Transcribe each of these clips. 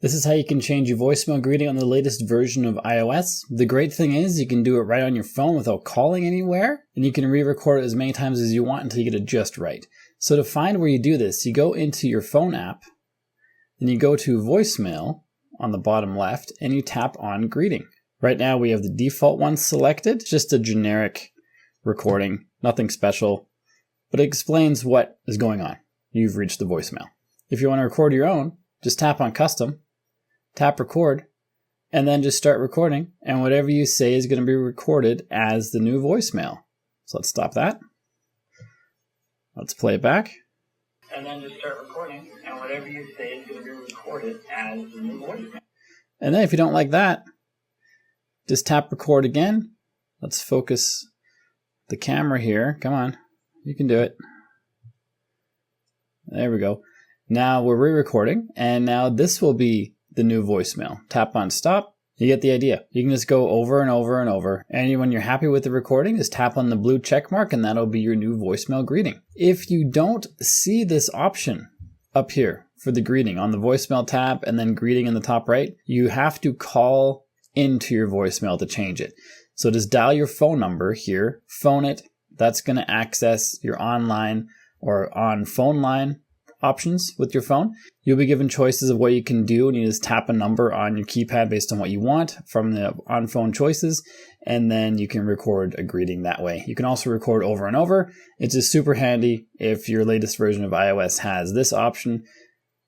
This is how you can change your voicemail greeting on the latest version of iOS. The great thing is you can do it right on your phone without calling anywhere, and you can re-record it as many times as you want until you get it just right. So to find where you do this, you go into your phone app, then you go to voicemail on the bottom left, and you tap on greeting. Right now we have the default one selected, just a generic recording, nothing special, but it explains what is going on. You've reached the voicemail. If you want to record your own, just tap on custom, tap record, and then just start recording, and whatever you say is going to be recorded as the new voicemail. So let's stop that. Let's play it back. And then just start recording, and whatever you say is going to be recorded as the new voicemail. And then if you don't like that, just tap record again. Let's focus the camera here. Come on, you can do it. There we go. Now we're re-recording, and now this will be the new voicemail. Tap on stop. You get the idea. You can just go over and over and over. And when you're happy with the recording, just tap on the blue check mark, and that'll be your new voicemail greeting. If you don't see this option up here for the greeting on the voicemail tab and then greeting in the top right, you have to call into your voicemail to change it. So just dial your phone number here, phone it. That's going to access your online or on phone line options with your phone. You'll be given choices of what you can do, and you just tap a number on your keypad based on what you want from the on-phone choices, and then you can record a greeting that way. You can also record over and over. It's just super handy if your latest version of iOS has this option,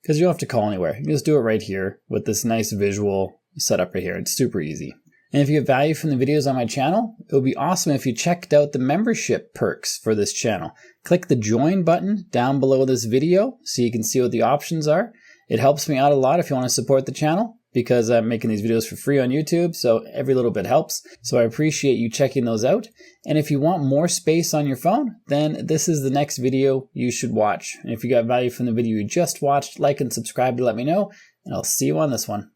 because you don't have to call anywhere. You can just do it right here with this nice visual setup right here. It's super easy. And if you get value from the videos on my channel, it would be awesome if you checked out the membership perks for this channel. Click the join button down below this video so you can see what the options are. It helps me out a lot if you want to support the channel, because I'm making these videos for free on YouTube, so every little bit helps. So I appreciate you checking those out. And if you want more space on your phone, then this is the next video you should watch. And if you got value from the video you just watched, like and subscribe to let me know, and I'll see you on this one.